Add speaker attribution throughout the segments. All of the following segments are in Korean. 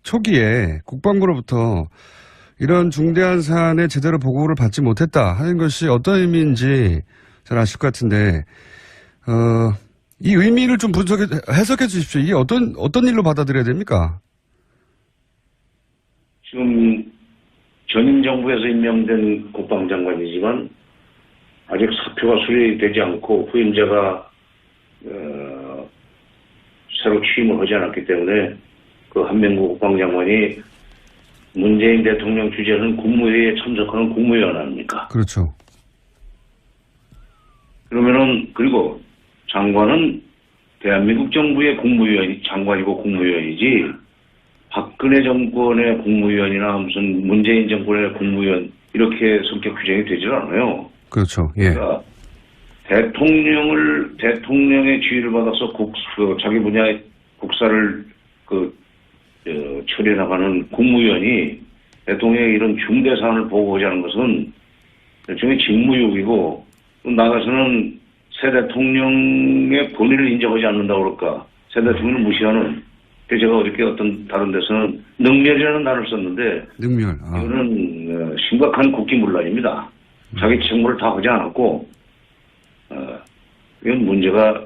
Speaker 1: 초기에 국방부로부터 이런 중대한 사안에 제대로 보고를 받지 못했다 하는 것이 어떤 의미인지 잘 아실 것 같은데, 이 의미를 좀 해석해 주십시오. 이게 어떤 일로 받아들여야 됩니까?
Speaker 2: 지금 전임 정부에서 임명된 국방장관이지만 아직 사표가 수리되지 않고 후임자가 새로 취임을 하지 않았기 때문에 그 한명구 국방장관이 문재인 대통령 주재하는 국무회의에 참석하는 국무위원 아닙니까?
Speaker 1: 그렇죠.
Speaker 2: 그러면은 그리고 장관은 대한민국 정부의 장관이고 국무위원이지 박근혜 정권의 국무위원이나 무슨 문재인 정권의 국무위원 이렇게 성격 규정이 되질 않아요.
Speaker 1: 그렇죠. 예.
Speaker 2: 그러니까 대통령의 지휘를 받아서 자기 분야의 국사를 처리해 나가는 국무위원이 대통령의 이런 중대 사안을 보고하자는 것은 일종의 직무유기고 나가서는 새 대통령의 본의를 인정하지 않는다고 그럴까. 새 대통령을 무시하는. 제가 어저께 어떤 다른 데서는 능멸이라는 단어를 썼는데
Speaker 1: 능멸.
Speaker 2: 이거는 심각한 국기문란입니다. 자기 책무를 다 하지 않았고 이건 문제가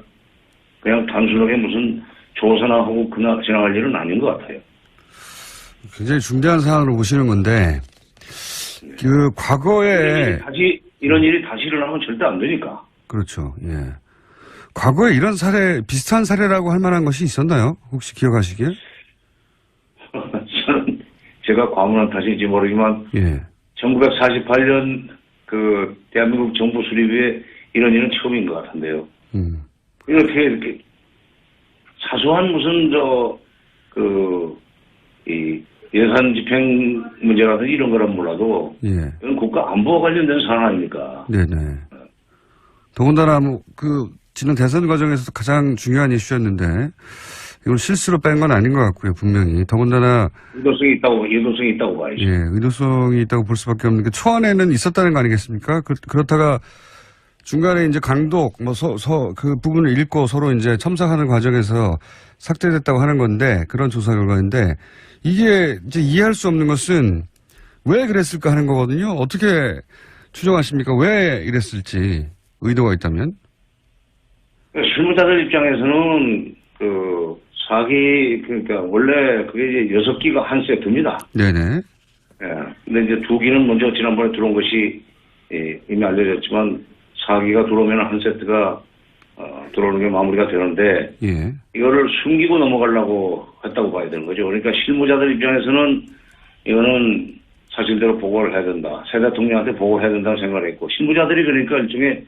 Speaker 2: 그냥 단순하게 무슨 조사나 하고 지나갈 일은 아닌 것 같아요.
Speaker 1: 굉장히 중대한 사안으로 보시는 건데 과거에
Speaker 2: 이런 일이 다시 일어나면 절대 안 되니까.
Speaker 1: 그렇죠. 예. 과거에 이런 비슷한 사례라고 할 만한 것이 있었나요? 혹시 기억하시기에?
Speaker 2: 저는 제가 과문한 탓인지 모르지만
Speaker 1: 예.
Speaker 2: 1948년 대한민국 정부 수립에 이런 일은 처음인 것 같은데요. 이렇게 사소한 무슨 예산 집행 문제라든지 이런 거란 몰라도
Speaker 1: 예.
Speaker 2: 이건 국가 안보와 관련된 사안 아닙니까? 네네.
Speaker 1: 더군다나 지난 대선 과정에서도 가장 중요한 이슈였는데 이걸 실수로 뺀 건 아닌 것 같고요, 분명히. 더군다나
Speaker 2: 의도성이 있다고 봐야죠.
Speaker 1: 예, 의도성이 있다고 볼 수밖에 없는 게 초안에는 있었다는 거 아니겠습니까? 그렇다가 중간에 이제 강독 그 부분을 읽고 서로 이제 첨삭하는 과정에서 삭제됐다고 하는 건데 그런 조사 결과인데 이게 이제 이해할 수 없는 것은 왜 그랬을까 하는 거거든요. 어떻게 추정하십니까? 왜 이랬을지 의도가 있다면?
Speaker 2: 실무자들 입장에서는 그러니까 원래 그게 이제 6기가 한 세트입니다.
Speaker 1: 네네.
Speaker 2: 예. 근데 이제 2기는 먼저 지난번에 들어온 것이 이미 알려졌지만 4기가 들어오면 한 세트가 들어오는 게 마무리가 되는데
Speaker 1: 예.
Speaker 2: 이거를 숨기고 넘어가려고 했다고 봐야 되는 거죠. 그러니까 실무자들 입장에서는 이거는 사실대로 보고를 해야 된다. 새 대통령한테 보고를 해야 된다고 생각을 했고 실무자들이 그러니까 일종의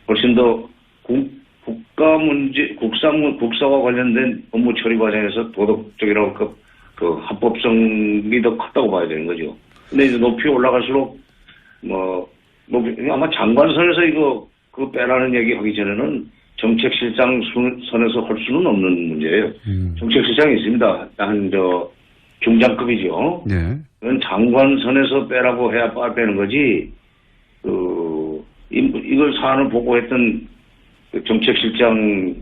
Speaker 2: 훨씬 더 국가 문제, 국사와 관련된 업무 처리 과정에서 도덕적이라고 그 합법성이 더 컸다고 봐야 되는 거죠. 근데 이제 높이 올라갈수록 아마 장관선에서 그거 빼라는 얘기 하기 전에는 정책실장 선에서 할 수는 없는 문제예요. 정책실장이 있습니다. 중장급이죠.
Speaker 1: 네.
Speaker 2: 그건 장관선에서 빼라고 해야 빼는 거지. 이걸 사안을 보고했던 정책실장이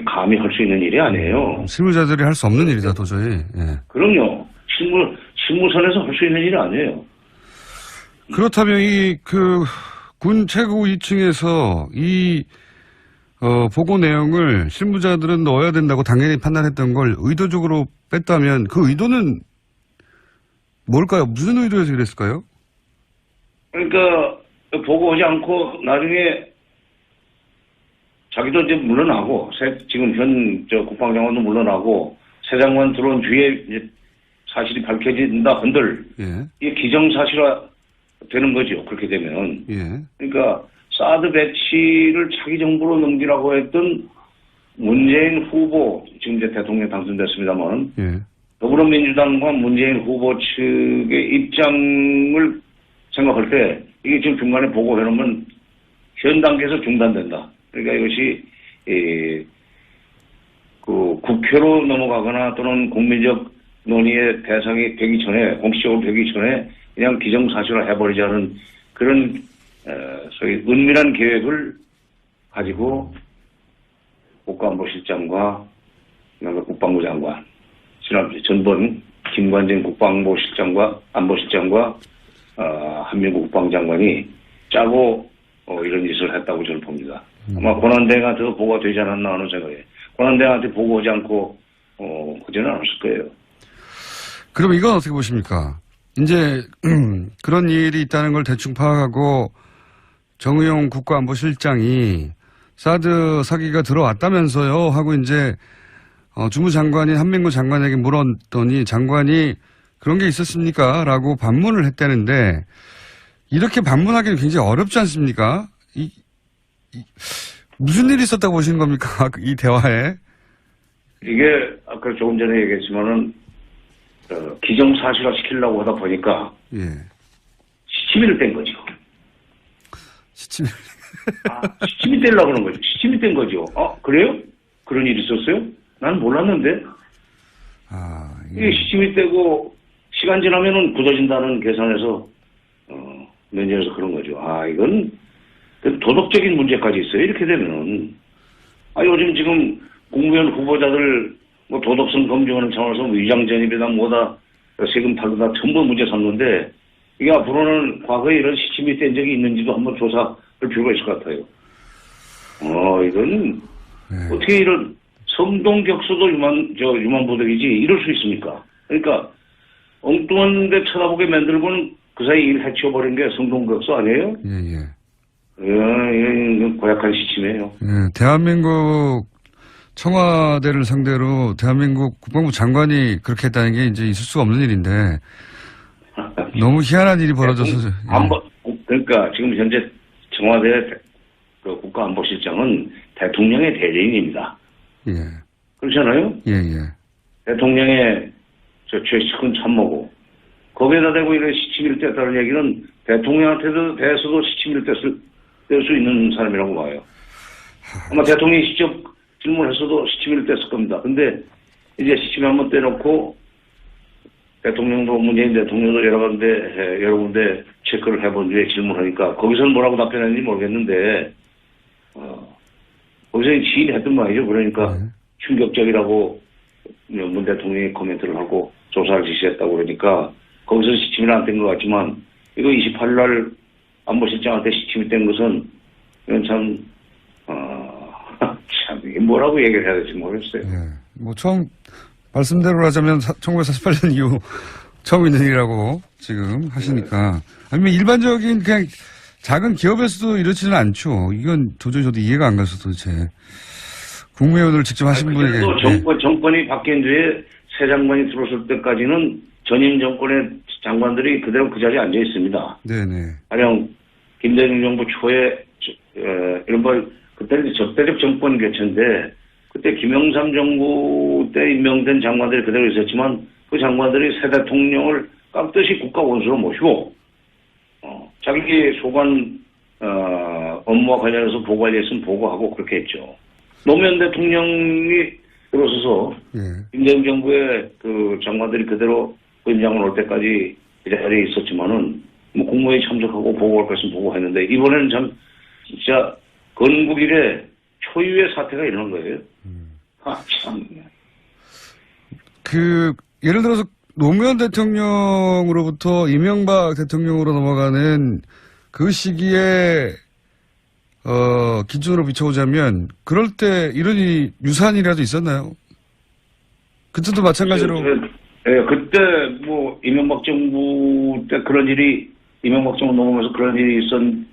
Speaker 2: 감히 할 수 있는 일이 아니에요.
Speaker 1: 실무자들이 할 수 없는 일이다, 도저히. 예.
Speaker 2: 그럼요. 실무선에서 할 수 있는 일이 아니에요.
Speaker 1: 그렇다면 군 최고 2층에서 보고 내용을 실무자들은 넣어야 된다고 당연히 판단했던 걸 의도적으로 뺐다면 그 의도는 뭘까요? 무슨 의도에서 그랬을까요?
Speaker 2: 그러니까 보고하지 않고 나중에 자기도 이제 물러나고 지금 현 국방장관도 물러나고 새 장관 들어온 뒤에 이제 사실이 밝혀진다 한들
Speaker 1: 예.
Speaker 2: 이게 기정사실화 되는 거죠. 그렇게 되면.
Speaker 1: 예.
Speaker 2: 그러니까 사드 배치를 차기 정부로 넘기라고 했던 문재인 후보 지금 이제 대통령 당선됐습니다만
Speaker 1: 예.
Speaker 2: 더불어민주당과 문재인 후보 측의 입장을 생각할 때 이게 지금 중간에 보고해놓으면 현 단계에서 중단된다. 그러니까 이것이 국회로 넘어가거나 또는 국민적 논의의 대상이 되기 전에 공식적으로 되기 전에 그냥 기정사실화 해버리자는 그런 소위 은밀한 계획을 가지고 국가안보실장과 그다음에 국방부 장관, 전번 김관진 국방부실장과 안보실장과 한민구 국방장관이 짜고 이런 짓을 했다고 저는 봅니다. 아마 권한대행한테 보고가 되지 않았나 하는 생각에 권한대행한테 보고하지 않고 그지는 않았을 거예요.
Speaker 1: 그럼 이건 어떻게 보십니까? 이제 그런 일이 있다는 걸 대충 파악하고 정의용 국가안보실장이 사드 사기가 들어왔다면서요 하고 이제 주무장관인 한민구 장관에게 물었더니 장관이 그런 게 있었습니까? 라고 반문을 했다는데 이렇게 반문하기는 굉장히 어렵지 않습니까? 무슨 일이 있었다고 보시는 겁니까? 이 대화에.
Speaker 2: 이게 아까 조금 전에 얘기했지만은 기정사실화 시키려고 하다 보니까
Speaker 1: 예.
Speaker 2: 시치미를 뗀 거죠.
Speaker 1: 시치미.
Speaker 2: 시치미 떼려고 그런 거죠. 시치미 뗀 거죠. 그래요? 그런 일이 있었어요? 난 몰랐는데. 이게 시치미 떼고 시간 지나면은 굳어진다는 계산에서 면전에서 그런 거죠. 이건 도덕적인 문제까지 있어요. 이렇게 되면은 요즘 지금 국무위원 후보자들 뭐 도덕성 검증하는 차원에서 위장 전입이다 뭐다 세금 탈루다 전부 문제 삼는데 이게 앞으로는 과거에 이런 시침이 뗀 적이 있는지도 한번 조사할 필요가 있을 것 같아요. 이건 어떻게 이런 성동격수도 유만보덕이지 이럴 수 있습니까? 그러니까 엉뚱한 데 쳐다보게 만들고는 그 사이 일 해치워버린 게 성동격수 아니에요? 이건 고약한 시침이에요.
Speaker 1: 대한민국 청와대를 상대로 대한민국 국방부 장관이 그렇게 했다는 게 이제 있을 수가 없는 일인데 너무 희한한 일이 벌어져서.
Speaker 2: 그러니까 지금 현재 청와대 그 국가안보실장은 대통령의 대리인입니다. 그렇잖아요? 대통령의 최측근 참모고 거기에다 대고 이런 시치미를 뗐다는 얘기는 대통령한테도 대해서도 시치미를 뗄 수 있는 사람이라고 봐요. 아마 대통령이 직접 질문했어도 시치미를 뗐을 겁니다. 근데 이제 시치미 한번 떼놓고 대통령도 문재인 대통령도 여러 군데 체크를 해본 뒤에 질문하니까 거기서는 뭐라고 답변했는지 모르겠는데 거기서 지인이 했던 말이죠. 그러니까 충격적이라고 문 대통령이 코멘트를 하고 조사를 지시했다고 그러니까 거기서 시침을 안 뗀 것 같지만 이거 28일 날 안보실장한테 시침이 뗀 것은 이건 참 이게 뭐라고 얘기를 해야 될지 모르겠어요.
Speaker 1: 뭐 처음 말씀대로 하자면 1948년 이후 처음 있는 일이라고 지금 하시니까 아니면 일반적인 그냥 작은 기업에서도 이렇지는 않죠. 이건 도저히 저도 이해가 안 가서 도대체 국무위원을 직접 하신 분에게.
Speaker 2: 정권이 바뀐 뒤에 새 장관이 들어설 때까지는 전임 정권의 장관들이 그대로 그 자리에 앉아 있습니다. 가령 김대중 정부 초에 이른바 그때는 적대적 정권 교체인데 그때 김영삼 정부 때 임명된 장관들이 그대로 있었지만 그 장관들이 새 대통령을 깍듯이 국가 원수로 모시고 자기 소관 업무와 관련해서 보고할 일 있으면 보고하고 그렇게 했죠. 노무현 대통령이 들어서서 김대중 정부의 그 장관들이 그대로 그 임장을 올 때까지 이 자리에 있었지만은 뭐 국무회의 참석하고 보고할 것 있으면 보고했는데 이번에는 참 진짜 건국 이래 초유의 사태가 일어난 거예요. 참.
Speaker 1: 예를 들어서 노무현 대통령으로부터 이명박 대통령으로 넘어가는 그 시기에 기준으로 비춰보자면 그럴 때 이런 일이 유사한 일이라도 있었나요? 그때도 마찬가지로.
Speaker 2: 그때 뭐 이명박 정부 때 그런 일이 이명박 정부 넘어가면서 그런 일이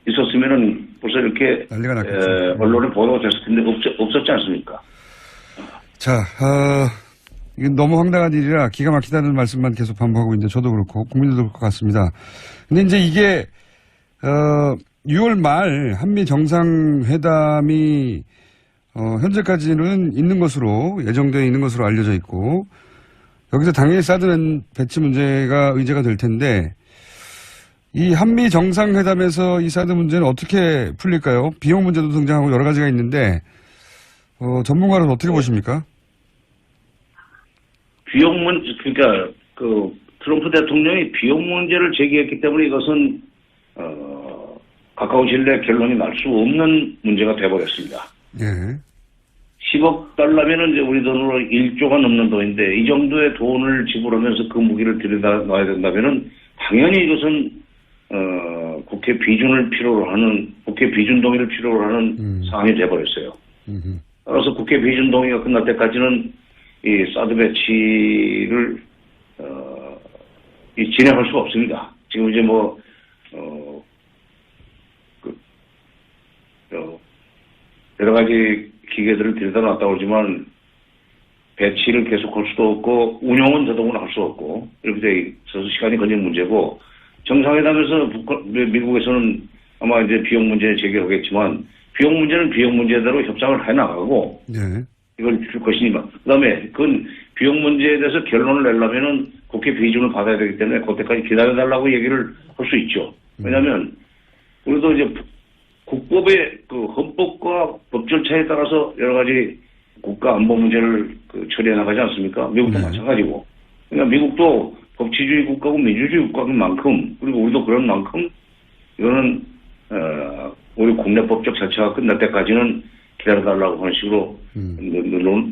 Speaker 2: 있었으면은 벌써 이렇게
Speaker 1: 난리가 났겠죠.
Speaker 2: 언론에 보도가 됐을 텐데 없었지 않습니까?
Speaker 1: 자, 이건 너무 황당한 일이라 기가 막히다는 말씀만 계속 반복하고 있는데 저도 그렇고 국민들도 그럴 것 같습니다. 근데 이제 이게 6월 말 한미 정상회담이 현재까지는 있는 것으로 예정되어 있는 것으로 알려져 있고 여기서 당연히 사드 배치 문제가 의제가 될 텐데 이 한미 정상회담에서 이 사드 문제는 어떻게 풀릴까요? 비용 문제도 등장하고 여러 가지가 있는데 전문가로는 어떻게 보십니까?
Speaker 2: 비용 문제, 그러니까 그 트럼프 대통령이 비용 문제를 제기했기 때문에 이것은 가까운 시일 내에 결론이 날 수 없는 문제가 돼버렸습니다. 10억 달러면은 이제 우리 돈으로 1조가 넘는 돈인데 이 정도의 돈을 지불하면서 그 무기를 들여놔야 된다면은 당연히 이것은 국회 비준을 필요로 하는 국회 비준 동의를 필요로 하는 사안이 돼버렸어요. 따라서 국회 비준 동의가 끝날 때까지는 이 사드 배치를 진행할 수가 없습니다. 지금 이제 여러 가지 기계들을 들여다놨다고 하지만 배치를 계속할 수도 없고 운영은 더더구나 할 수 없고 이렇게 돼 있어서 시간이 걸리는 문제고 정상회담에서 미국에서는 아마 이제 비용 문제 제기하겠지만 비용 문제는 비용 문제대로 협상을 해 나가고
Speaker 1: 네.
Speaker 2: 이걸 줄 것이니만 그다음에 그건 비용 문제에 대해서 결론을 내려면은 국회 비준을 받아야 되기 때문에 그때까지 기다려달라고 얘기를 할 수 있죠. 왜냐하면 우리도 이제 국법의 그 헌법과 법 절차에 따라서 여러 가지 국가 안보 문제를 처리해 나가지 않습니까? 미국도 마찬가지고. 그러니까 미국도 법치주의 국가고 민주주의 국가인 만큼 그리고 우리도 그런 만큼 이거는 우리 국내 법적 절차가 끝날 때까지는 기다려달라고 하는 식으로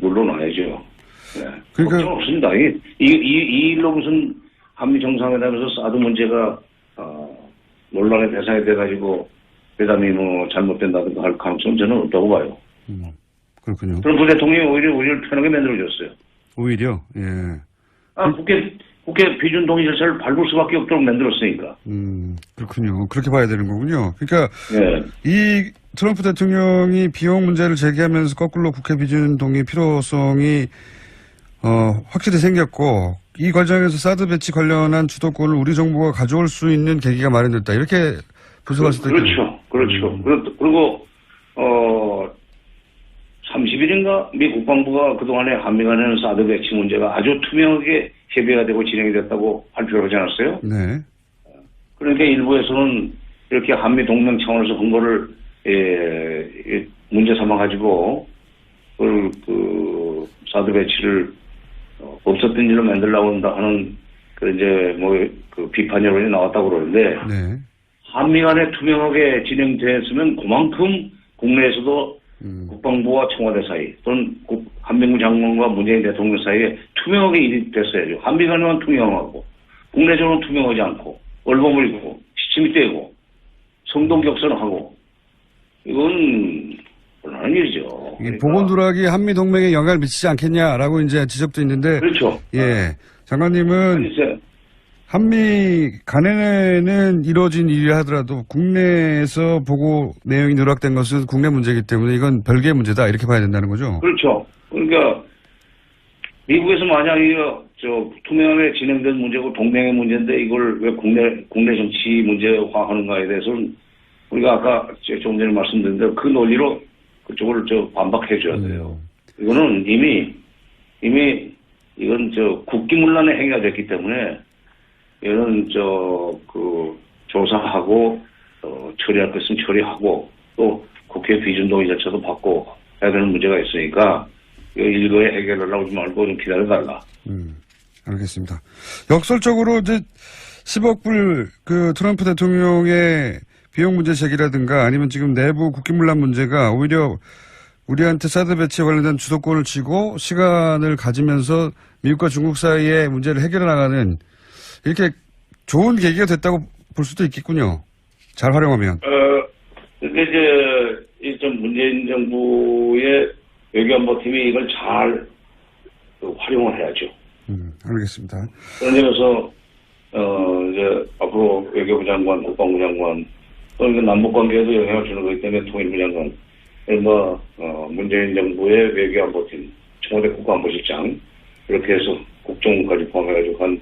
Speaker 2: 물러나야죠. 네.
Speaker 1: 그러니까
Speaker 2: 걱정 없습니다. 이 일로 무슨 한미 정상회담에서 사드 문제가 논란의 대상이 돼가지고 회담이 잘못된다든가 할 가능성은 저는 없다고 봐요.
Speaker 1: 그렇군요.
Speaker 2: 트럼프 대통령이 오히려 우리를 편하게 만들어줬어요.
Speaker 1: 오히려, 예.
Speaker 2: 국회 비준 동의 절차를 밟을 수밖에 없도록 만들었으니까.
Speaker 1: 그렇군요. 그렇게 봐야 되는 거군요. 그러니까,
Speaker 2: 네.
Speaker 1: 이 트럼프 대통령이 비용 문제를 제기하면서 거꾸로 국회 비준 동의 필요성이, 확실히 생겼고, 이 과정에서 사드 배치 관련한 주도권을 우리 정부가 가져올 수 있는 계기가 마련됐다. 이렇게 분석할 수도 있겠네요.
Speaker 2: 그렇죠. 그리고 30일인가 미 국방부가 그동안에 한미 간에는 사드 배치 문제가 아주 투명하게 협의가 되고 진행이 됐다고 발표를 하지 않았어요?
Speaker 1: 네.
Speaker 2: 그러니까 일부에서는 이렇게 한미 동맹 차원에서 한 거를 문제 삼아가지고 그 사드 배치를 없었던 일로 만들려고 한다 하는 그 비판 여론이 나왔다고 그러는데
Speaker 1: 네.
Speaker 2: 한미 간에 투명하게 진행됐으면 그만큼 국내에서도 국방부와 청와대 사이 또는 한민구 장관과 문재인 대통령 사이에 투명하게 일이 됐어야죠. 한미 간에만 투명하고 국내적으로는 투명하지 않고 얼버무리고 시침이 떼고 성동격선하고 이건 곤란한 일이죠.
Speaker 1: 이게 보건 누락이 한미 동맹에 영향을 미치지 않겠냐라고 이제 지적도 있는데.
Speaker 2: 그렇죠.
Speaker 1: 예. 장관님은 한미 간에는 이루어진 일이라 하더라도 국내에서 보고 내용이 누락된 것은 국내 문제이기 때문에 이건 별개의 문제다 이렇게 봐야 된다는 거죠.
Speaker 2: 그렇죠. 그러니까 미국에서 만약 이거 투명하게 진행된 문제고 동맹의 문제인데 이걸 왜 국내 정치 문제화하는가에 대해서는 우리가 아까 조금 전에 말씀드린 대로 그 논리로 그쪽을 반박해 줘야 돼요. 이거는 이미 이건 국기문란의 행위가 됐기 때문에 이거는 조사하고 처리할 것은 처리하고 또 국회 비준 동의 절차도 받고 해야 되는 문제가 있으니까 이거 일거에 해결하려고 하지 말고 좀 기다려달라.
Speaker 1: 알겠습니다. 역설적으로 이제 10억 불 그 트럼프 대통령의 비용 문제 제기라든가 아니면 지금 내부 국기문란 문제가 오히려 우리한테 사드 배치에 관련된 주도권을 쥐고 시간을 가지면서 미국과 중국 사이의 문제를 해결해 나가는 이렇게 좋은 계기가 됐다고 볼 수도 있겠군요. 잘 활용하면.
Speaker 2: 근데 이제 문재인 정부의 외교안보팀이 이걸 잘 활용을 해야죠.
Speaker 1: 알겠습니다.
Speaker 2: 그런 점에서 이제 앞으로 외교부 장관, 국방부 장관 또는 남북 관계에도 영향을 주는 거기 때문에 통일부 장관, 문재인 정부의 외교안보팀, 청와대 국가안보실장 이렇게 해서 국정원까지 포함해가지고 한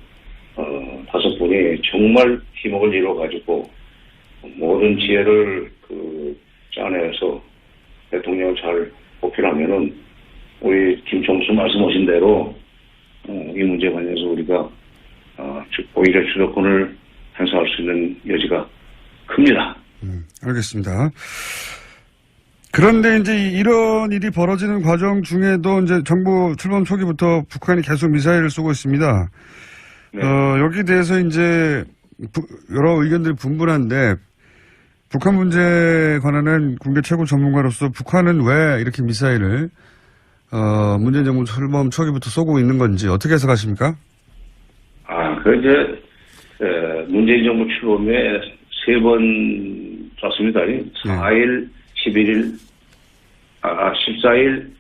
Speaker 2: 5분이 정말 팀워크를 이루어가지고 모든 지혜를 짜내서 대통령을 잘 보필하면은 우리 김총수 말씀하신 대로 이 문제에 관해서 우리가 오히려 주도권을 행사할 수 있는 여지가 큽니다.
Speaker 1: 알겠습니다. 그런데 이제 이런 일이 벌어지는 과정 중에도 이제 정부 출범 초기부터 북한이 계속 미사일을 쏘고 있습니다.
Speaker 2: 네.
Speaker 1: 여기에 대해서 이제 여러 의견들이 분분한데 북한 문제에 관한은 국내 최고 전문가로서 북한은 왜 이렇게 미사일을 문재인 정부 출범 초기부터 쏘고 있는 건지 어떻게 해석하십니까?
Speaker 2: 문재인 정부 출범에 3번 쐈습니다. 4일, 11일, 14일,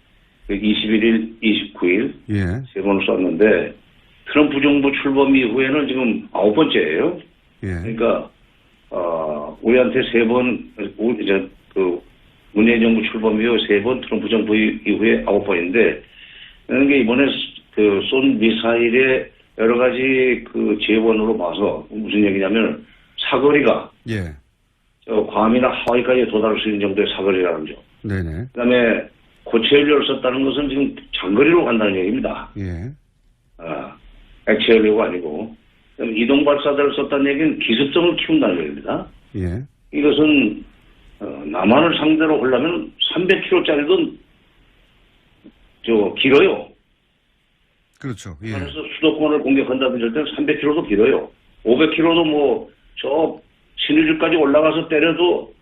Speaker 2: 21일, 29일.
Speaker 1: 예.
Speaker 2: 3번을 쐈는데, 트럼프 정부 출범 이후에는 지금 9번째예요.
Speaker 1: 예.
Speaker 2: 그러니까, 우리한테 3번, 문재인 정부 출범 이후 3번, 트럼프 정부 이후에 9번인데, 그러니까 이번에 쏜 미사일의 여러 가지 재원으로 봐서 무슨 얘기냐면 사거리가
Speaker 1: 예.
Speaker 2: 괌이나 하와이까지 도달할 수 있는 정도의 사거리라는 점.
Speaker 1: 네네.
Speaker 2: 그다음에 고체 연료를 썼다는 것은 지금 장거리로 간다는 얘기입니다.
Speaker 1: 예.
Speaker 2: 액체 연료가 아니고 이동 발사대를 썼다는 얘기는 기습성을 키운다는 얘기입니다.
Speaker 1: 예.
Speaker 2: 이것은 남한을 상대로 하려면 300km짜리도 길어요.
Speaker 1: 그렇죠. 예.
Speaker 2: 그래서 수도권을 공격한다든지 할 때는 300km도 길어요. 500km도 신의주까지 올라가서 때려도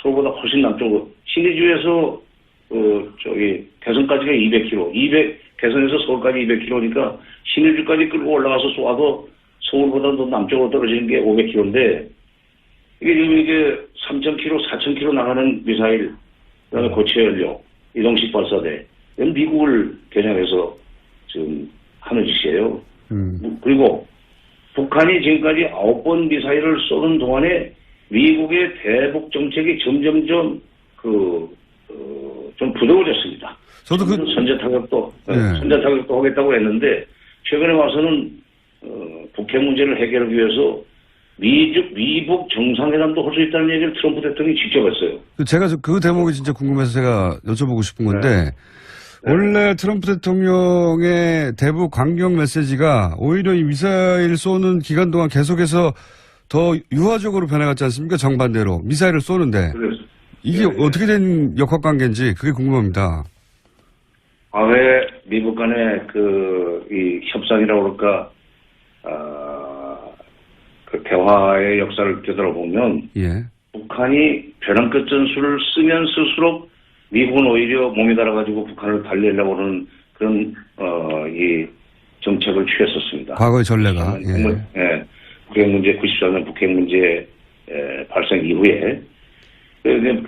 Speaker 2: 서울보다 훨씬 남쪽으로. 신의주에서 개성까지가 200km, 개성에서 서울까지 200km니까 신의주까지 끌고 올라가서 쏘아도 서울보다 더 남쪽으로 떨어지는 게 500km인데 이게 지금 3,000km, 4,000km 나가는 미사일, 그다음에 고체 연료, 이동식 발사대, 이건 미국을 겨냥해서 지금 하는 짓이에요. 그리고 북한이 지금까지 9번 미사일을 쏘는 동안에 미국의 대북 정책이 점점점 좀 부드러워졌습니다.
Speaker 1: 저도
Speaker 2: 선제 타격도 하겠다고 했는데 최근에 와서는 북핵 문제를 해결하기 위해서 미북 정상회담도 할 수 있다는 얘기를 트럼프 대통령이 직접 했어요.
Speaker 1: 제가 그 대목이 진짜 궁금해서 제가 여쭤보고 싶은 건데
Speaker 2: 네.
Speaker 1: 원래 트럼프 대통령의 대북 강경 메시지가 오히려 이 미사일 쏘는 기간 동안 계속해서 더 유화적으로 변해갔지 않습니까? 정반대로 미사일을 쏘는데 이게 어떻게 된 역학관계인지 그게 궁금합니다.
Speaker 2: 왜 미국 간의 이 협상이라고 그럴까 대화의 역사를 되돌아보면
Speaker 1: 예.
Speaker 2: 북한이 벼랑 끝 전술을 쓰면 쓸수록 미국은 오히려 몸이 달아가지고 북한을 달리려고 하는 그런 이 정책을 취했었습니다.
Speaker 1: 과거의 전례가.
Speaker 2: 예. 북핵 문제 94년 북핵 문제 발생 이후에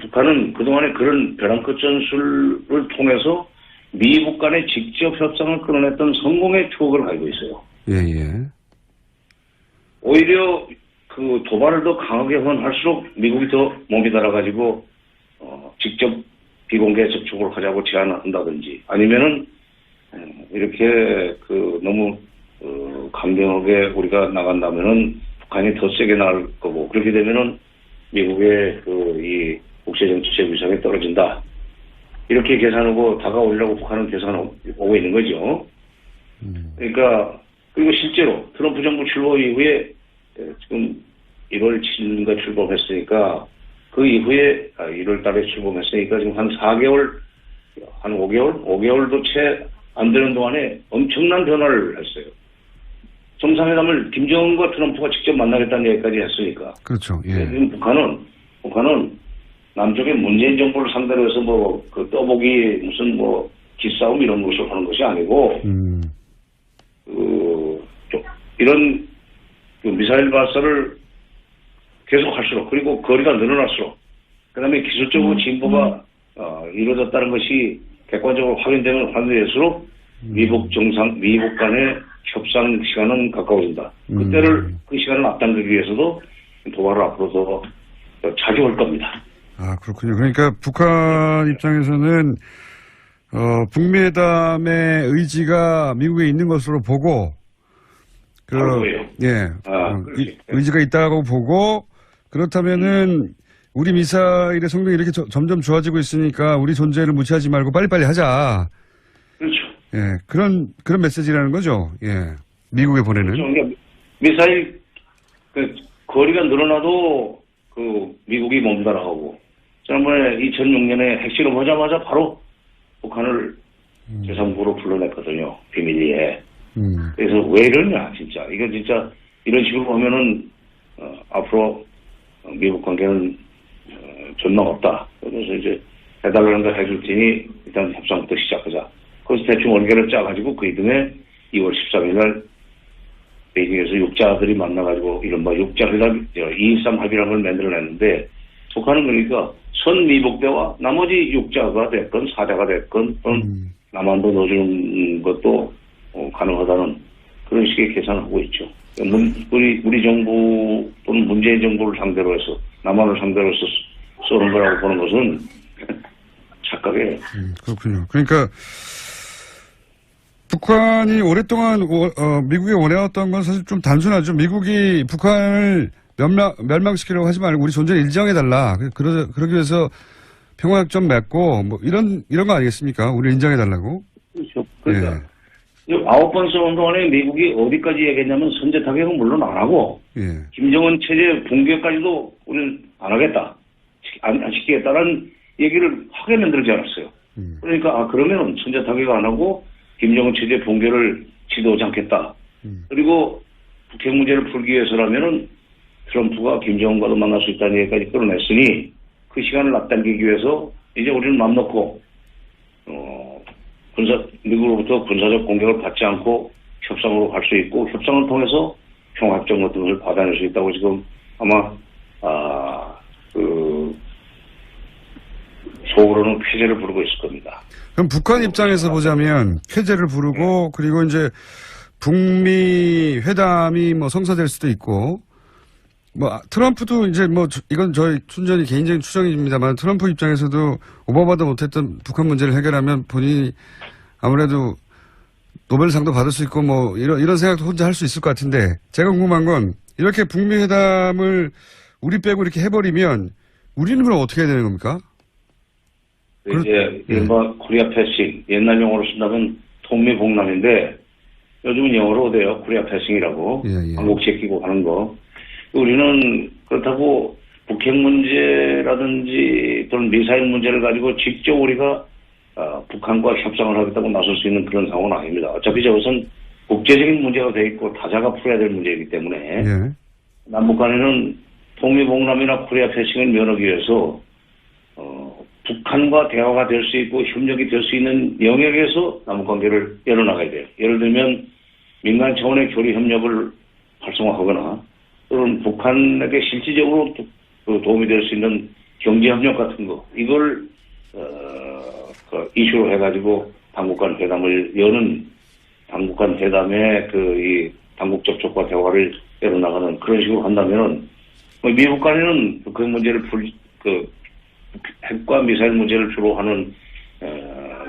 Speaker 2: 북한은 그동안에 그런 벼랑 끝 전술을 통해서 미국 간의 직접 협상을 끌어냈던 성공의 추억을 가지고 있어요.
Speaker 1: 예.
Speaker 2: 오히려 도발을 더 강하게 할수록 미국이 더 몸이 달아가지고 직접 비공개 접촉을 하자고 제안한다든지 아니면은 이렇게 너무 강경하게 우리가 나간다면은 북한이 더 세게 나갈 거고 그렇게 되면은 미국의 이 국제 정치적 위상이 떨어진다 이렇게 계산하고 다가오려고 북한은 계산하고 있는 거죠. 그러니까 그리고 실제로 트럼프 정부 출범 이후에 지금 1월 7일인가 출범했으니까 그 이후에 1월 달에 출범했으니까 지금 한 4개월, 한 5개월도 채 안 되는 동안에 엄청난 변화를 했어요. 정상회담을 김정은과 트럼프가 직접 만나겠다는 얘기까지 했으니까.
Speaker 1: 그렇죠. 예.
Speaker 2: 지금 북한은 남쪽의 문재인 정부를 상대로 해서 떠보기 무슨 기싸움 이런 것을 하는 것이 아니고 이런 미사일 발사를 계속 할수록 그리고 거리가 늘어날수록 그다음에 기술적으로 진보가 이루어졌다는 것이 객관적으로 확인되면 확인될수록 미국 간의 협상 시간은 가까워진다. 그 시간을 앞당기기 위해서도 도발을 앞으로 더 자주 할 겁니다.
Speaker 1: 그렇군요. 그러니까 북한 입장에서는 북미회담의 의지가 미국에 있는 것으로 보고 의지가 있다고 보고 그렇다면은 우리 미사일의 성능이 이렇게 점점 좋아지고 있으니까 우리 존재를 무시하지 말고 빨리빨리 하자.
Speaker 2: 그렇죠.
Speaker 1: 예, 그런 메시지라는 거죠. 예, 미국에 보내는.
Speaker 2: 그렇죠. 그러니까 미사일 거리가 늘어나도 미국이 몸달아가고 지난번에 2006년에 핵실험 하자마자 바로 북한을 제3국으로 불러냈거든요. 비밀리에. 그래서 왜 이러냐 진짜. 이거 진짜 이런 식으로 하면은 앞으로 미국 관계는 존나 없다. 그래서 이제 해달라는 거 해줄 테니 일단 협상부터 시작하자. 그래서 대충 원계를 짜가지고 그 이듬해 2월 13일 날 베이징에서 육자들이 만나가지고 이른바 육자회담 2.13 합의라는 걸 만들어냈는데 북한은 그러니까 선미복대와 나머지 육자가 됐건 사자가 됐건 또는 남한도 넣어주는 것도 가능하다는 그런 식의 계산을 하고 있죠. 우리 정부 또는 문재인 정부를 상대로 해서 남한을 상대로 해서 쏘는 거라고 보는 것은 착각이에요.
Speaker 1: 그렇군요. 그러니까 북한이 오랫동안 미국이 원해왔던 건 사실 좀 단순하죠. 미국이 북한을 멸망시키려고 하지 말고 우리 존재를 인정해달라. 그러기 위해서 평화협정 맺고 뭐 이런 거 아니겠습니까? 우리 인정해달라고.
Speaker 2: 그렇죠. 그러니까 9번 싸운 동안에 미국이 어디까지 얘기했냐면 선제 타격은 물론 안 하고 김정은 체제 붕괴까지도 우리는 안 하겠다. 안 시키겠다라는 얘기를 하게 만들지 않았어요. 그러니까 그러면 선제 타격 안 하고 김정은 체제 붕괴를 지도하지 않겠다. 그리고 북핵 문제를 풀기 위해서라면은 트럼프가 김정은과도 만날 수 있다는 얘기까지 끌어냈으니 그 시간을 앞당기기 위해서 이제 우리는 맘 놓고 미국으로부터 군사적 공격을 받지 않고 협상으로 갈 수 있고 협상을 통해서 평화협정 같은 것을 받아낼 수 있다고 지금 아마 속으로는 쾌재를 부르고 있을 겁니다.
Speaker 1: 그럼 북한 입장에서 보자면 쾌재를 부르고 그리고 이제 북미 회담이 뭐 성사될 수도 있고 뭐 트럼프도 이제 뭐 이건 저희 순전히 개인적인 추정입니다만 트럼프 입장에서도 오바마도 못했던 북한 문제를 해결하면 본인이 아무래도 노벨상도 받을 수 있고 뭐 이런 생각도 혼자 할 수 있을 것 같은데 제가 궁금한 건 이렇게 북미 회담을 우리 빼고 이렇게 해버리면 우리는 그럼 어떻게 해야 되는 겁니까?
Speaker 2: 이제 이른바 코리아 패싱 옛날 용어로 쓴다면 통미봉남인데 요즘은 영어로 돼요. 코리아 패싱이라고 한국 제끼고 하는 거. 우리는 그렇다고 북핵 문제라든지 또는 미사일 문제를 가지고 직접 우리가 북한과 협상을 하겠다고 나설 수 있는 그런 상황은 아닙니다. 어차피 저것은 국제적인 문제가 돼 있고 타자가 풀어야 될 문제이기 때문에 남북 간에는 통미봉남이나 코리아 패싱을 면하기 위해서 북한과 대화가 될 수 있고 협력이 될 수 있는 영역에서 남북관계를 열어나가야 돼요. 예를 들면 민간 차원의 교류 협력을 활성화하거나 또는 북한에게 실질적으로 도움이 될 수 있는 경제협력 같은 거 이걸 이슈로 해가지고 당국간 회담을 여는 당국간 회담의 이 당국 접촉과 대화를 열어나가는 그런 식으로 한다면은 미국 간에는 그 문제를 핵과 미사일 문제를 주로 하는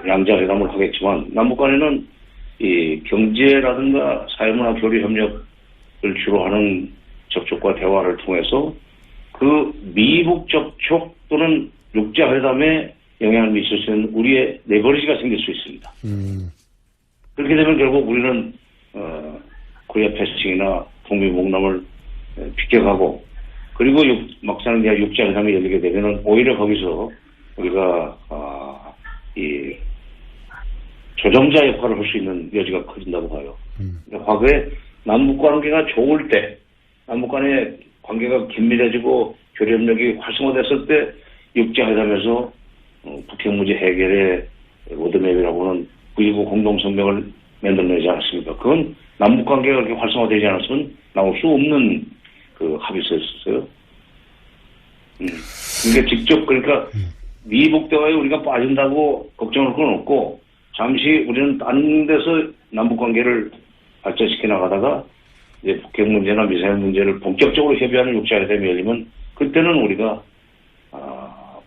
Speaker 2: 양자 회담을 하겠지만 남북 간에는 이 경제라든가 사회문화 교류 협력을 주로 하는 접촉과 대화를 통해서 그 미국 접촉 또는 육자 회담에 영향을 미칠 수 있는 우리의 레버리지가 생길 수 있습니다. 그렇게 되면 결국 우리는 코리아 패싱이나 통미봉남을 비껴가고 그리고 막상 육자 회담이 열리게 되면은 오히려 거기서 우리가 이 조정자 역할을 할 수 있는 여지가 커진다고 봐요. 과거에 남북 관계가 좋을 때, 남북 간의 관계가 긴밀해지고 교류협력이 활성화됐을 때 육자 회담에서 북핵 문제 해결의 로드맵이라고 하는 9.19 공동성명을 만들어내지 않았습니까? 그건 남북 관계가 그렇게 활성화되지 않았으면 나올 수 없는 합의서였어요. 이게 직접 그러니까 미북 대화에 우리가 빠진다고 걱정할 건 없고 잠시 우리는 딴 데서 남북 관계를 발전시켜 나가다가 이제 북핵 문제나 미사일 문제를 본격적으로 협의하는 육자회담이 열리면 그때는 우리가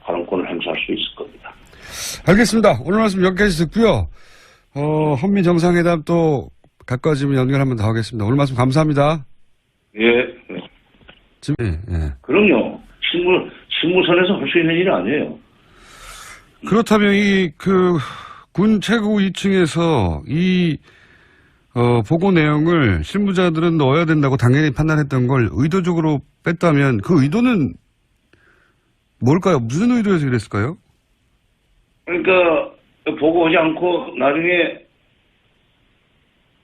Speaker 2: 발언권을 행사할 수 있을 겁니다.
Speaker 1: 알겠습니다. 오늘 말씀 여기까지 듣고요. 한미 정상회담 또 가까워지면 연결 한번 더 하겠습니다. 오늘 말씀 감사합니다.
Speaker 2: 예. 그럼요. 실무선에서 할 수 있는 일이 아니에요.
Speaker 1: 그렇다면 군 최고 2층에서 보고 내용을 실무자들은 넣어야 된다고 당연히 판단했던 걸 의도적으로 뺐다면 그 의도는 뭘까요? 무슨 의도에서 그랬을까요?
Speaker 2: 그러니까 보고하지 않고 나중에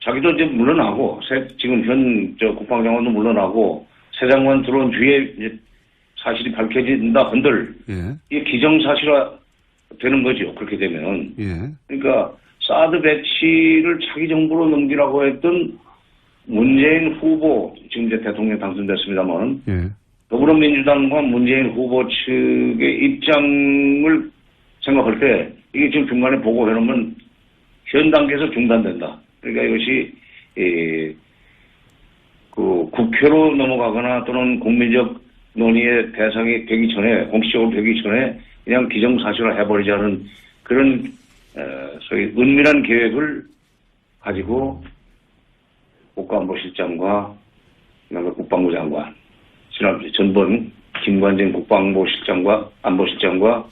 Speaker 2: 자기도 이제 물러나고 지금 현 국방장관도 물러나고 새 장관 들어온 뒤에 이제 사실이 밝혀진다 한들 이게 기정사실화 되는 거죠. 그렇게 되면.
Speaker 1: 예.
Speaker 2: 그러니까 사드 배치를 차기 정부로 넘기라고 했던 문재인 후보, 지금 이제 대통령 당선됐습니다만,
Speaker 1: 예.
Speaker 2: 더불어민주당과 문재인 후보 측의 입장을 생각할 때 이게 지금 중간에 보고해놓으면 현 단계에서 중단된다. 그러니까 이것이 그 국회로 넘어가거나 또는 국민적 논의의 대상이 되기 전에, 공식적으로 되기 전에 그냥 기정사실화 해버리자는 그런 소위 은밀한 계획을 가지고 국가안보실장과 그다음에 국방부 장관, 지난주 전번 김관진 국방부실장과 안보실장과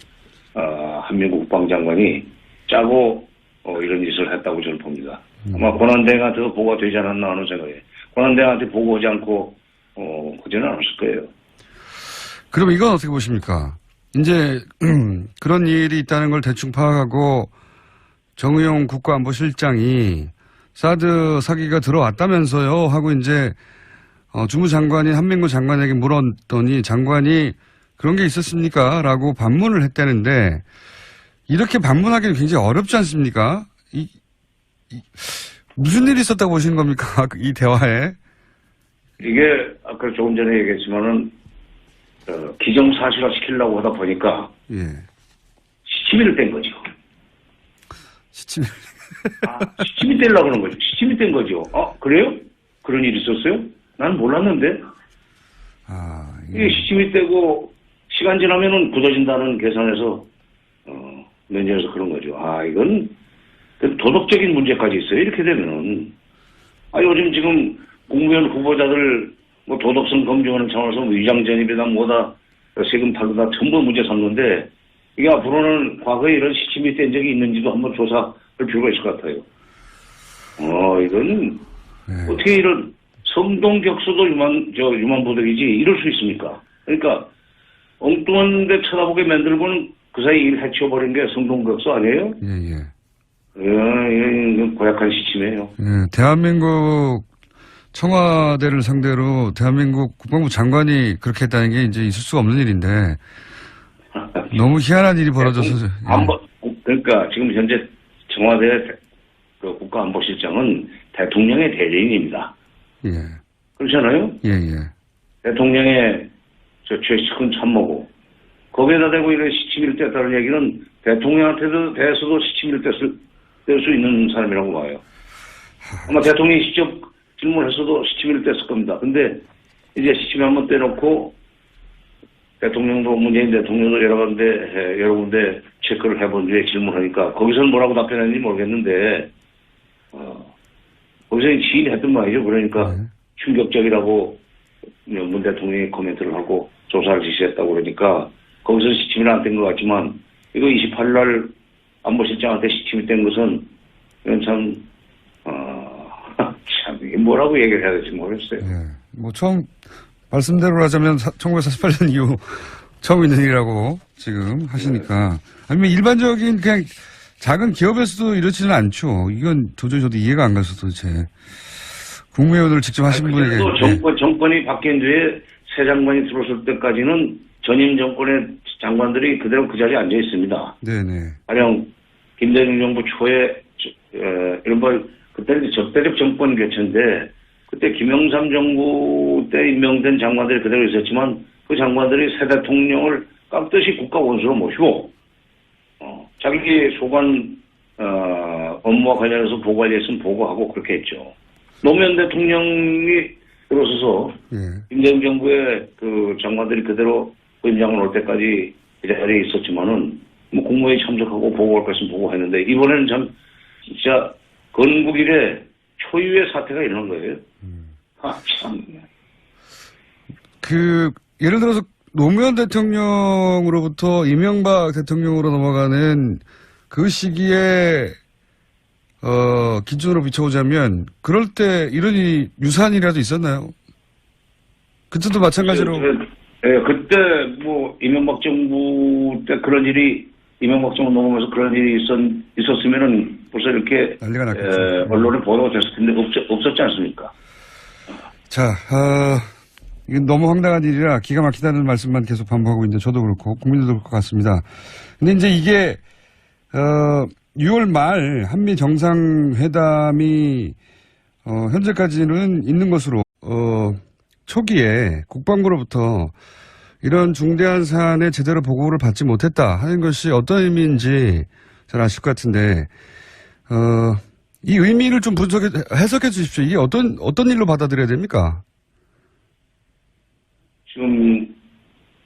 Speaker 2: 한민국 국방장관이 짜고 이런 짓을 했다고 저는 봅니다. 아마 권한대행한테 보고가 되지 않았나 하는 생각에 권한대행한테 보고하지 않고 그지는 않았을 거예요.
Speaker 1: 그럼 이건 어떻게 보십니까? 이제 그런 일이 있다는 걸 대충 파악하고 정의용 국가안보실장이 사드 사기가 들어왔다면서요 하고 이제 주무장관인 한민구 장관에게 물었더니 장관이 그런 게 있었습니까? 라고 반문을 했다는데 이렇게 반문하기는 굉장히 어렵지 않습니까? 무슨 일이 있었다고 보시는 겁니까? 이 대화에?
Speaker 2: 이게 아까 조금 전에 얘기했지만은 기정사실화 시키려고 하다 보니까
Speaker 1: 예.
Speaker 2: 시치미를 뗀 거죠.
Speaker 1: 시침이.
Speaker 2: 시치미 떼려고 하는 거죠. 시치미 뗀 거죠. 그래요? 그런 일이 있었어요? 난 몰랐는데. 이게 시치미 떼고 시간 지나면은 굳어진다는 계산에서 면제해서 그런 거죠. 이건 도덕적인 문제까지 있어요. 이렇게 되면은 요즘 지금 국무위원 후보자들 뭐 도덕성 검증하는 차원에서 위장 전입이다 뭐다 세금 탈루다 전부 문제 삼는데 이게 앞으로는 과거에 이런 시침이 뗀 적이 있는지도 한번 조사할 필요가 있을 것 같아요. 이건 어떻게 이런 성동격수도 유만보덕이지 이럴 수 있습니까? 그러니까 엉뚱한 데 쳐다보게 만들고는 그 사이 일 해치워버린 게 성동격수 아니에요? 이건 고약한 시침이에요.
Speaker 1: 대한민국 청와대를 상대로 대한민국 국방부 장관이 그렇게 했다는 게 이제 있을 수가 없는 일인데 너무 희한한 일이 벌어져서.
Speaker 2: 그러니까 지금 현재 청와대 그 국가안보실장은 대통령의 대리인입니다.
Speaker 1: 예.
Speaker 2: 그렇잖아요?
Speaker 1: 예.
Speaker 2: 대통령의 최측근 참모고 거기에다 대고 이런 시치미를 뗐다는 얘기는 대통령한테도 대해서도 시치미를 뗄 수 있는 사람이라고 봐요. 아마 대통령이 직접 질문했어도 시치미를 뗐을 겁니다. 근데 이제 시치미 한번 떼놓고 대통령도 문재인 대통령도 여러 군데 체크를 해본 뒤에 질문하니까 거기서는 뭐라고 답변했는지 모르겠는데 거기서 지인했던 말이죠. 그러니까 충격적이라고 문 대통령이 코멘트를 하고 조사를 지시했다고 그러니까 거기서 시침이 안 뗀 것 같지만 이거 28일 날 안보실장한테 시침이 뗀 것은 이건 참 이게 뭐라고 얘기를 해야 될지 모르겠어요.
Speaker 1: 뭐 처음 말씀대로 하자면 1948년 이후 처음 있는 일이라고 지금 하시니까 아니면 일반적인 그냥 작은 기업에서도 이렇지는 않죠. 이건 도저히 저도 이해가 안 가서 도대체 국무위원을 직접 하신 분에게.
Speaker 2: 정권이 바뀐 뒤에 새 장관이 들어설 때까지는 전임 정권의 장관들이 그대로 그 자리에 앉아 있습니다.
Speaker 1: 네네.
Speaker 2: 가령 김대중 정부 초에 이른바 그때는 적대적 정권 교체인데 그때 김영삼 정부 때 임명된 장관들이 그대로 있었지만 그 장관들이 새 대통령을 깍듯이 국가 원수로 모시고 자기 소관 업무와 관련해서 보고할 일 있으면 보고하고 그렇게 했죠. 노무현 대통령이 들어서서 김대중 정부의 그 장관들이 그대로 부임장관 올 때까지 그 자리에 있었지만은 뭐 국무회의 참석하고 보고할 것 있으면 보고했는데 이번에는 참 진짜 건국 이래 초유의 사태가 일어난 거예요. 참.
Speaker 1: 예를 들어서 노무현 대통령으로부터 이명박 대통령으로 넘어가는 그 시기에 기준으로 비춰보자면 그럴 때 이런 일이 유사한 일이라도 있었나요? 그때도 마찬가지로.
Speaker 2: 그때 뭐 이명박 정부 때 그런 일이 이명박 정부 넘어가면서 그런 일이 있었으면은 벌써 이렇게
Speaker 1: 난리가 났겠죠.
Speaker 2: 언론에 보도가 됐을 텐데 없었지 않습니까?
Speaker 1: 자, 이건 너무 황당한 일이라 기가 막히다는 말씀만 계속 반복하고 있는데 저도 그렇고 국민들도 그럴 것 같습니다. 근데 이제 이게 6월 말 한미 정상회담이 현재까지는 있는 것으로 초기에 국방부로부터 이런 중대한 사안에 제대로 보고를 받지 못했다 하는 것이 어떤 의미인지 잘 아실 것 같은데 이 의미를 좀 해석해 주십시오. 이게 어떤 일로 받아들여야 됩니까?
Speaker 2: 지금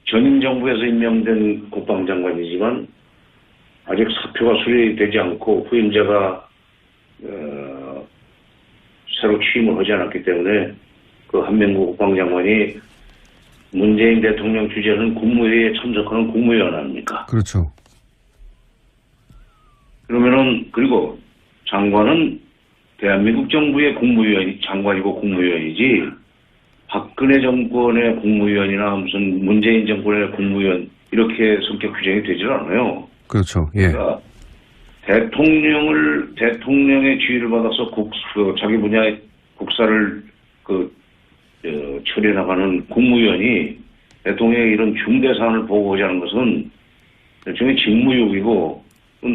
Speaker 2: 전임 정부에서 임명된 국방장관이지만 아직 사표가 수리되지 않고 후임자가 새로 취임을 하지 않았기 때문에 그 한명구 국방장관이 문재인 대통령 주재하는 국무회의에 참석하는 국무위원 아닙니까?
Speaker 1: 그렇죠.
Speaker 2: 그러면은 그리고 장관은 대한민국 정부의 장관이고 국무위원이지 박근혜 정권의 국무위원이나 무슨 문재인 정권의 국무위원 이렇게 성격 규정이 되질 않아요.
Speaker 1: 그렇죠. 예.
Speaker 2: 그러니까 대통령의 지휘를 받아서 자기 분야의 국사를 처리해 나가는 국무위원이 대통령의 이런 중대 사안을 보고하자는 것은 일종의 직무유기고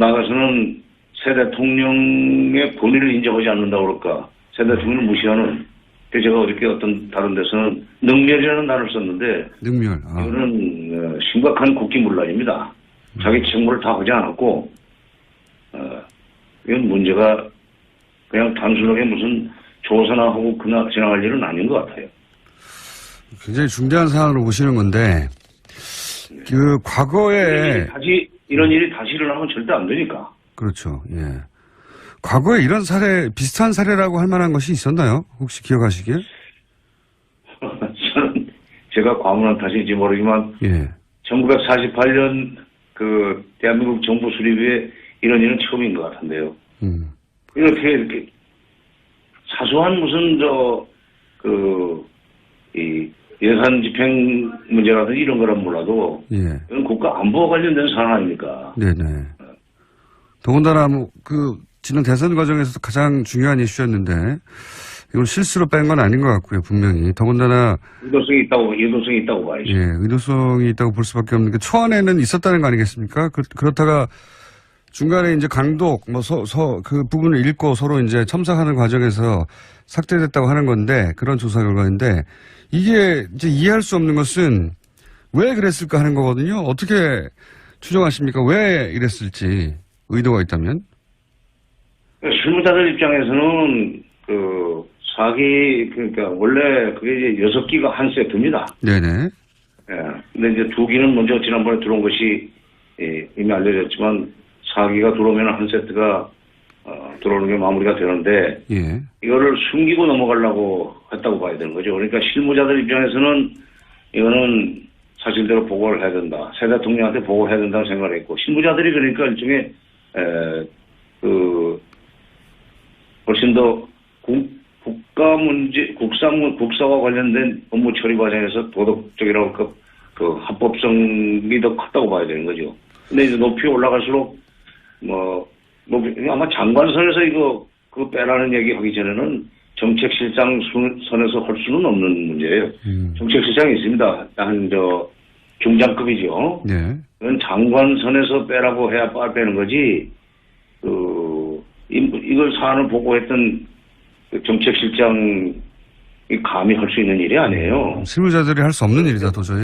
Speaker 2: 나가서는 새 대통령의 본의를 인정하지 않는다고 그럴까? 새 대통령을 무시하는. 제가 어저께 어떤 다른 데서는 능멸이라는 단어를 썼는데
Speaker 1: 능멸.
Speaker 2: 이거는 심각한 국기문란입니다. 자기 책무를 다 하지 않았고 이건 문제가 그냥 단순하게 무슨 조사나 하고 지나갈 일은 아닌 것 같아요.
Speaker 1: 굉장히 중대한 사안으로 보시는 건데 과거에
Speaker 2: 이런 일이 다시 일어나면 절대 안 되니까.
Speaker 1: 그렇죠. 예. 과거에 이런 비슷한 사례라고 할 만한 것이 있었나요? 혹시 기억하시기에?
Speaker 2: 저는 제가 과문한 탓인지 모르지만
Speaker 1: 예.
Speaker 2: 1948년 대한민국 정부 수립에 이런 일은 처음인 것 같은데요. 이렇게 사소한 무슨 이 예산 집행 문제라든지 이런 거란 몰라도
Speaker 1: 예.
Speaker 2: 이건 국가 안보와 관련된 사안 아닙니까? 네네.
Speaker 1: 더군다나 지난 대선 과정에서도 가장 중요한 이슈였는데 이걸 실수로 뺀 건 아닌 것 같고요, 분명히. 더군다나
Speaker 2: 의도성이 있다고 봐야죠.
Speaker 1: 예, 의도성이 있다고 볼 수밖에 없는 게 초안에는 있었다는 거 아니겠습니까? 그렇다가 중간에 이제 강독 그 부분을 읽고 서로 이제 첨삭하는 과정에서 삭제됐다고 하는 건데 그런 조사 결과인데 이게 이제 이해할 수 없는 것은 왜 그랬을까 하는 거거든요. 어떻게 추정하십니까? 왜 이랬을지 의도가 있다면?
Speaker 2: 실무자들 입장에서는 그러니까 원래 그게 이제 6기가 한 세트입니다.
Speaker 1: 네네.
Speaker 2: 예. 근데 이제 2기는 먼저 지난번에 들어온 것이 이미 알려졌지만 4기가 들어오면 한 세트가 들어오는 게 마무리가 되는데
Speaker 1: 예.
Speaker 2: 이거를 숨기고 넘어가려고 했다고 봐야 되는 거죠. 그러니까 실무자들 입장에서는 이거는 사실대로 보고를 해야 된다. 새 대통령한테 보고를 해야 된다고 생각을 했고 실무자들이 그러니까 일종의 훨씬 더 국가 문제, 국사와 관련된 업무 처리 과정에서 도덕적이라고 합법성이 더 컸다고 봐야 되는 거죠. 근데 이제 높이 올라갈수록 아마 장관선에서 그거 빼라는 얘기 하기 전에는 정책실장 선에서 할 수는 없는 문제예요. 정책실장이 있습니다. 중장급이죠. 네. 그건 장관선에서 빼라고 해야 빼는 거지. 이걸 사안을 보고했던 정책실장이 감히 할 수 있는 일이 아니에요.
Speaker 1: 실무자들이 할 수 없는 일이다, 도저히.